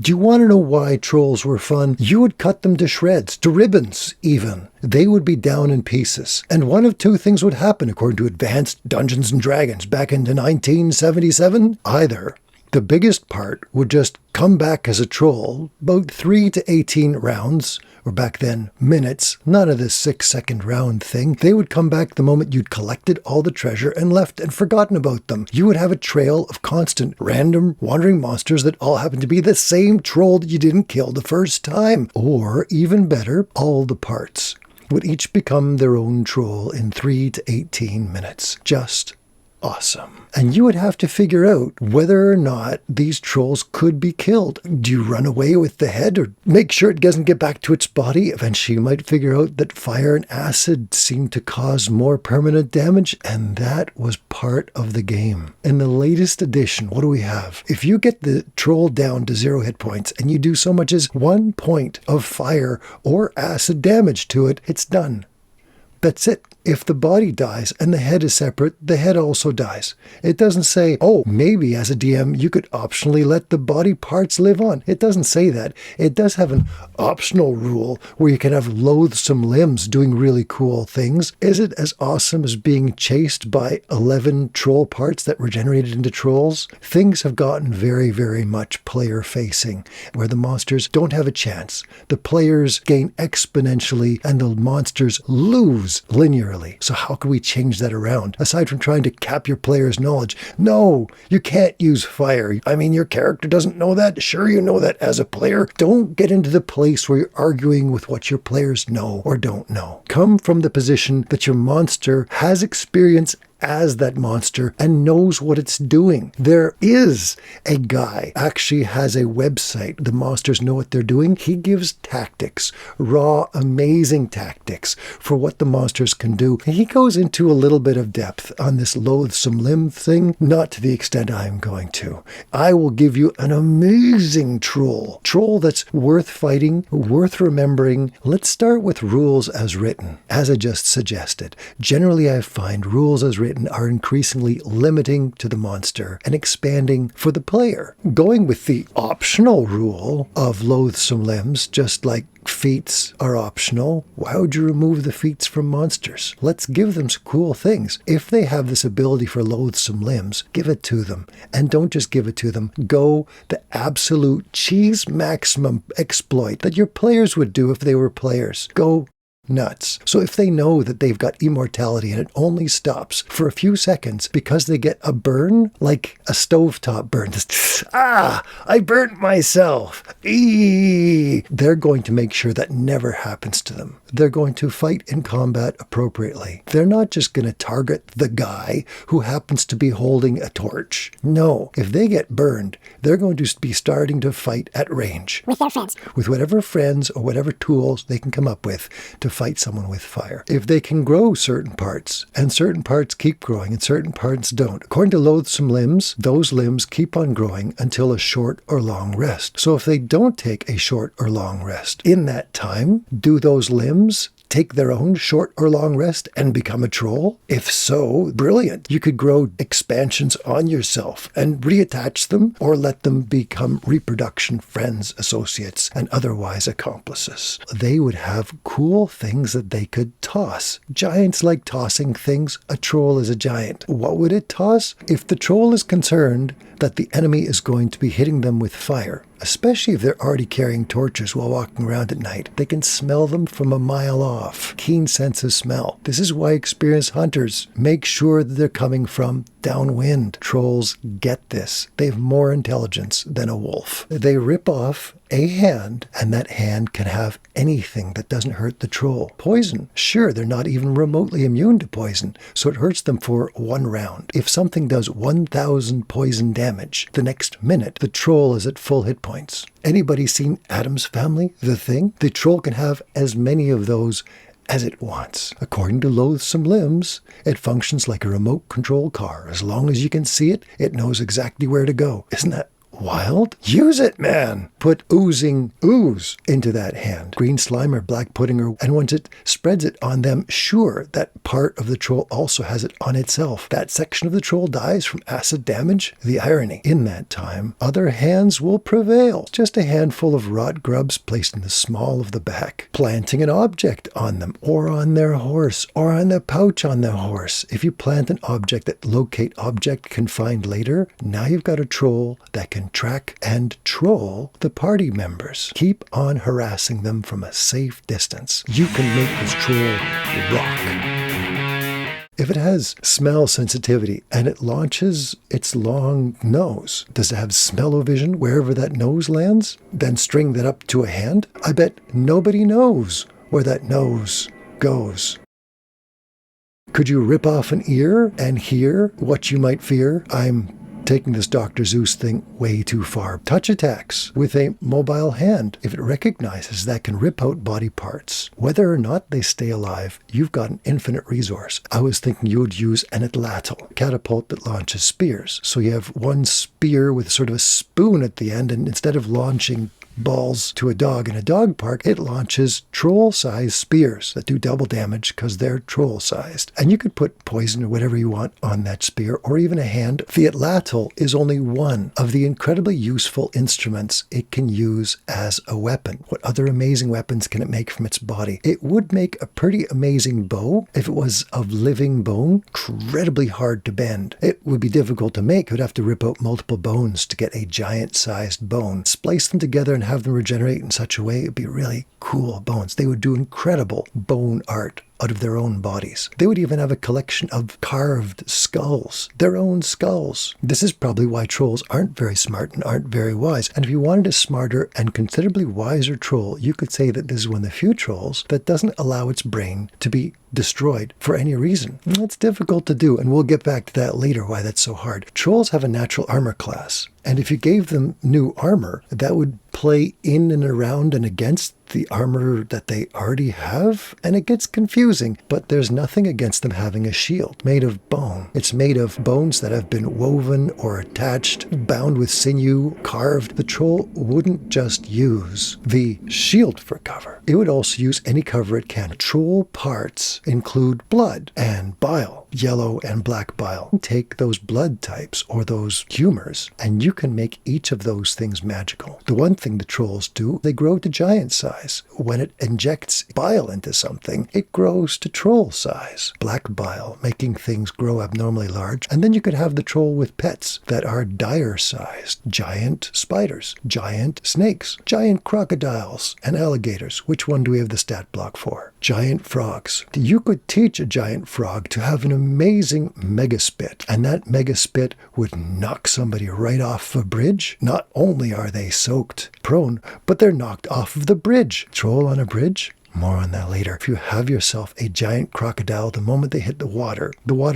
Do you want to know why trolls were fun? You would cut them to shreds, to ribbons even. They would be down in pieces. And one of two things would happen according to Advanced Dungeons & Dragons back into 1977. Either the biggest part would just come back as a troll, about 3 to 18 rounds, or back then, minutes, none of this 6-second round thing. They would come back the moment you'd collected all the treasure and left and forgotten about them. You would have a trail of constant, random, wandering monsters that all happen to be the same troll that you didn't kill the first time. Or, even better, all the parts would each become their own troll in 3 to 18 minutes. Just awesome. And you would have to figure out whether or not these trolls could be killed. Do you run away with the head or make sure it doesn't get back to its body? Eventually you might figure out that fire and acid seem to cause more permanent damage, and that was part of the game. In the latest edition, what do we have? If you get the troll down to 0 hit points and you do so much as 1 point of fire or acid damage to it, it's done. That's it. If the body dies and the head is separate, the head also dies. It doesn't say, oh, maybe as a DM you could optionally let the body parts live on. It doesn't say that. It does have an optional rule where you can have loathsome limbs doing really cool things. Is it as awesome as being chased by 11 troll parts that regenerated into trolls? Things have gotten very, very much player-facing, where the monsters don't have a chance. The players gain exponentially and the monsters lose linearly. So how can we change that around? Aside from trying to cap your player's knowledge. No, you can't use fire. I mean, your character doesn't know that. Sure, you know that as a player. Don't get into the place where you're arguing with what your players know or don't know. Come from the position that your monster has experience as that monster and knows what it's doing. There is a guy, actually has a website. The monsters know what they're doing. He gives tactics, raw, amazing tactics for what the monsters can do. And he goes into a little bit of depth on this loathsome limb thing, not to the extent I'm going to. I will give you an amazing troll that's worth fighting, worth remembering. Let's start with rules as written, as I just suggested. Generally, I find rules as written are increasingly limiting to the monster and expanding for the player. Going with the optional rule of loathsome limbs, just like feats are optional, why would you remove the feats from monsters? Let's give them some cool things. If they have this ability for loathsome limbs, give it to them. And don't just give it to them. Go the absolute cheese maximum exploit that your players would do if they were players. Go nuts. So if they know that they've got immortality and it only stops for a few seconds because they get a burn, like a stovetop burn, just, I burnt myself. They're going to make sure that never happens to them. They're going to fight in combat appropriately. They're not just going to target the guy who happens to be holding a torch. No, if they get burned, they're going to be starting to fight at range. With their friends. With whatever friends or whatever tools they can come up with to fight someone with fire. If they can grow certain parts, and certain parts keep growing and certain parts don't. According to loathsome limbs, those limbs keep on growing until a short or long rest. So if they don't take a short or long rest, in that time, do those limbs take their own short or long rest and become a troll? If so, brilliant. You could grow expansions on yourself and reattach them or let them become reproduction friends, associates, and otherwise accomplices. They would have cool things that they could toss. Giants like tossing things. A troll is a giant. What would it toss? If the troll is concerned that the enemy is going to be hitting them with fire, especially if they're already carrying torches while walking around at night. They can smell them from a mile off. Keen sense of smell. This is why experienced hunters make sure that they're coming from downwind. Trolls get this. They have more intelligence than a wolf. They rip off a hand, and that hand can have anything that doesn't hurt the troll. Poison. Sure, they're not even remotely immune to poison, so it hurts them for 1 round. If something does 1,000 poison damage, the next minute, the troll is at full hit points. Anybody seen Addams Family, The Thing? The troll can have as many of those as it wants. According to loathsome limbs, it functions like a remote control car. As long as you can see it, it knows exactly where to go. Isn't that wild? Use it, man! Put oozing ooze into that hand. Green slime or black pudding, and once it spreads it on them, sure, that part of the troll also has it on itself. That section of the troll dies from acid damage. The irony, in that time, other hands will prevail. Just a handful of rot grubs placed in the small of the back, planting an object on them, or on their horse, or on the pouch on the horse. If you plant an object that locate object can find later, now you've got a troll that can track and troll the party members. Keep on harassing them from a safe distance. You can make this troll rock. If it has smell sensitivity and it launches its long nose, does it have smell-o-vision wherever that nose lands? Then string that up to a hand? I bet nobody knows where that nose goes. Could you rip off an ear and hear what you might fear? I'm taking this Dr. Zeus thing way too far. Touch attacks with a mobile hand, if it recognizes that, can rip out body parts. Whether or not they stay alive, you've got an infinite resource. I was thinking you would use an atlatl, a catapult that launches spears. So you have one spear with sort of a spoon at the end, and instead of launching balls to a dog in a dog park, it launches troll-sized spears that do double damage because they're troll-sized. And you could put poison or whatever you want on that spear, or even a hand. The atlatl is only one of the incredibly useful instruments it can use as a weapon. What other amazing weapons can it make from its body? It would make a pretty amazing bow if it was of living bone, incredibly hard to bend. It would be difficult to make. It would have to rip out multiple bones to get a giant-sized bone. Splice them together and have them regenerate in such a way, it would be really cool bones. They would do incredible bone art out of their own bodies. They would even have a collection of carved skulls, their own skulls. This is probably why trolls aren't very smart and aren't very wise. And if you wanted a smarter and considerably wiser troll, you could say that this is one of the few trolls that doesn't allow its brain to be destroyed for any reason. That's difficult to do, and we'll get back to that later, why that's so hard. Trolls have a natural armor class, and if you gave them new armor, that would play in and around and against the armor that they already have, and it gets confusing. But there's nothing against them having a shield made of bone. It's made of bones that have been woven or attached, bound with sinew, carved. The troll wouldn't just use the shield for cover. It would also use any cover it can. Troll parts include blood and bile, yellow and black bile. Take those blood types or those humors, and you can make each of those things magical. The one thing the trolls do, they grow to giant size. When it injects bile into something, it grows to troll size. Black bile, making things grow abnormally large. And then you could have the troll with pets that are dire sized. Giant spiders, giant snakes, giant crocodiles, and alligators. Which one do we have the stat block for? Giant frogs. You could teach a giant frog to have an amazing mega spit, and that mega spit would knock somebody right off a bridge. Not only are they soaked prone, but they're knocked off of the bridge. Troll on a bridge? More on that later. If you have yourself a giant crocodile, the moment they hit the water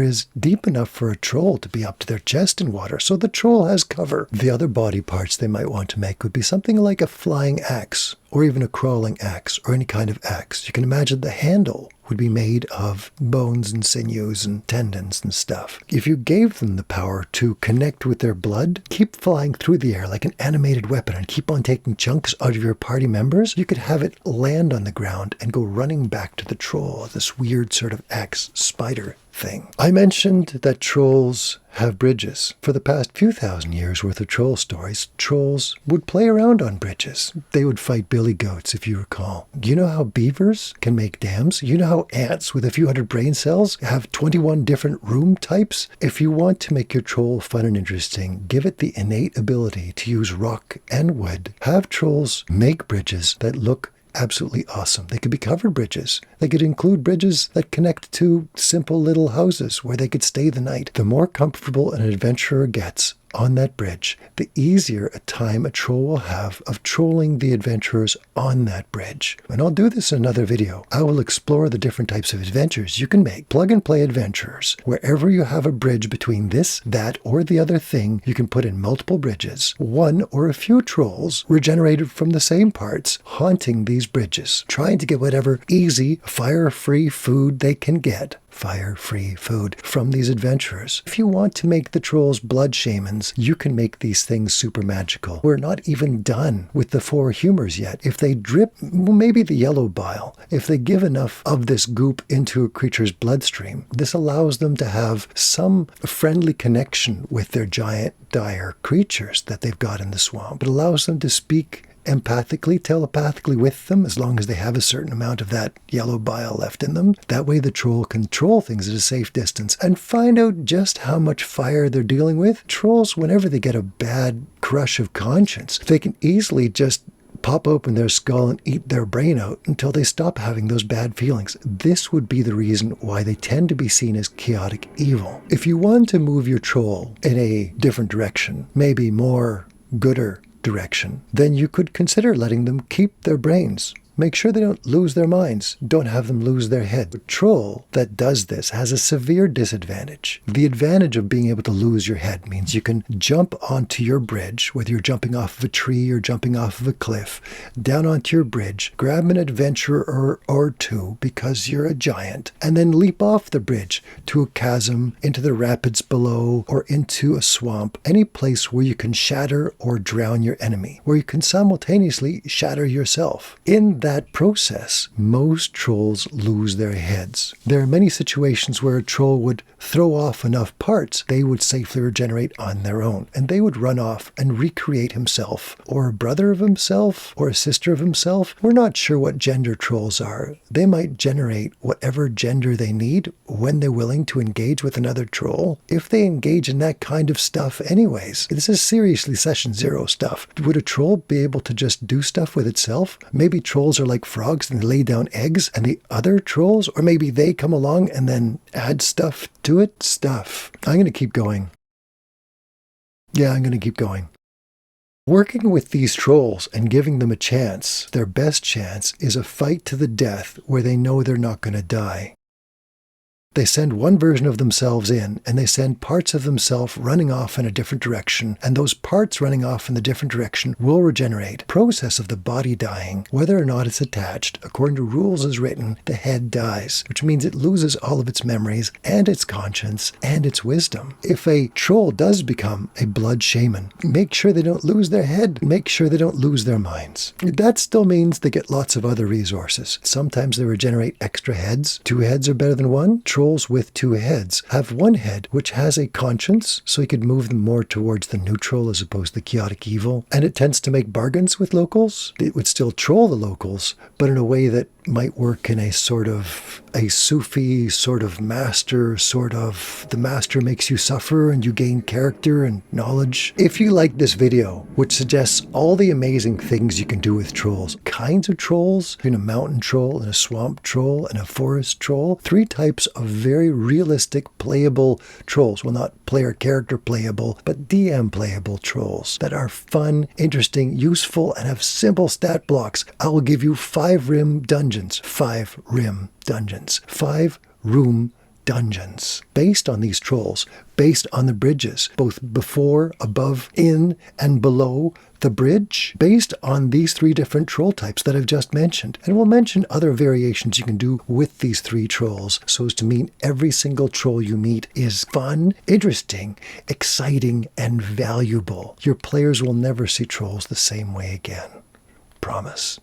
is deep enough for a troll to be up to their chest in water, so the troll has cover. The other body parts they might want to make would be something like a flying axe, or even a crawling axe, or any kind of axe. You can imagine the handle would be made of bones and sinews and tendons and stuff. If you gave them the power to connect with their blood, keep flying through the air like an animated weapon and keep on taking chunks out of your party members, you could have it land on the ground and go running back to the troll, this weird sort of axe spider thing. I mentioned that trolls have bridges. For the past few thousand years worth of troll stories, trolls would play around on bridges. They would fight billy goats, if you recall. You know how beavers can make dams? You know how ants with a few hundred brain cells have 21 different room types? If you want to make your troll fun and interesting, give it the innate ability to use rock and wood. Have trolls make bridges that look absolutely awesome. They could be covered bridges. They could include bridges that connect to simple little houses where they could stay the night. The more comfortable an adventurer gets on that bridge, the easier a time a troll will have of trolling the adventurers on that bridge. And I'll do this in another video. I will explore the different types of adventures you can make. Plug and play adventures. Wherever you have a bridge between this, that, or the other thing, you can put in multiple bridges. One or a few trolls regenerated from the same parts, haunting these bridges, trying to get whatever easy, fire-free food they can get fire-free food from these adventurers. If you want to make the trolls blood shamans, you can make these things super magical. We're not even done with the 4 humors yet. If they drip, well, maybe the yellow bile, if they give enough of this goop into a creature's bloodstream, this allows them to have some friendly connection with their giant, dire creatures that they've got in the swamp. It allows them to speak empathically, telepathically with them, as long as they have a certain amount of that yellow bile left in them. That way the troll can control things at a safe distance and find out just how much fire they're dealing with. Trolls, whenever they get a bad crush of conscience, they can easily just pop open their skull and eat their brain out until they stop having those bad feelings. This would be the reason why they tend to be seen as chaotic evil. If you want to move your troll in a different direction, maybe more gooder direction, then you could consider letting them keep their brains. Make sure they don't lose their minds. Don't have them lose their head. A troll that does this has a severe disadvantage. The advantage of being able to lose your head means you can jump onto your bridge, whether you're jumping off of a tree or jumping off of a cliff, down onto your bridge, grab an adventurer or two because you're a giant, and then leap off the bridge to a chasm, into the rapids below, or into a swamp, any place where you can shatter or drown your enemy, where you can simultaneously shatter yourself. In that process, most trolls lose their heads. There are many situations where a troll would throw off enough parts, they would safely regenerate on their own, and they would run off and recreate himself, or a brother of himself, or a sister of himself. We're not sure what gender trolls are. They might generate whatever gender they need when they're willing to engage with another troll, if they engage in that kind of stuff anyways. This is seriously session 0 stuff. Would a troll be able to just do stuff with itself? Maybe trolls are like frogs and they lay down eggs, and the other trolls, or maybe they come along and then add stuff to it. I'm going to keep going. Yeah, I'm going to keep going. Working with these trolls and giving them a chance, their best chance is a fight to the death where they know they're not going to die. They send one version of themselves in, and they send parts of themselves running off in a different direction, and those parts running off in the different direction will regenerate. Process of the body dying, whether or not it's attached, according to rules as written, the head dies, which means it loses all of its memories and its conscience and its wisdom. If a troll does become a blood shaman, make sure they don't lose their head, make sure they don't lose their minds. That still means they get lots of other resources. Sometimes they regenerate extra heads. 2 heads are better than 1. Trolls with 2 heads have 1 head which has a conscience, so you could move them more towards the neutral as opposed to chaotic evil, and it tends to make bargains with locals. It would still troll the locals, but in a way that might work in a sort of a Sufi sort of master, sort of the master makes you suffer and you gain character and knowledge. If you like this video, which suggests all the amazing things you can do with trolls, kinds of trolls, a mountain troll and a swamp troll and a forest troll, 3 types of very realistic playable trolls. Well, not player character playable, but DM playable trolls that are fun, interesting, useful, and have simple stat blocks. I will give you 5 rim dungeons. 5 rim dungeons. 5 room dungeons. Based on these trolls, based on the bridges, both before, above, in, and below the bridge, based on these 3 different troll types that I've just mentioned. And we'll mention other variations you can do with these 3 trolls so as to mean every single troll you meet is fun, interesting, exciting, and valuable. Your players will never see trolls the same way again. Promise.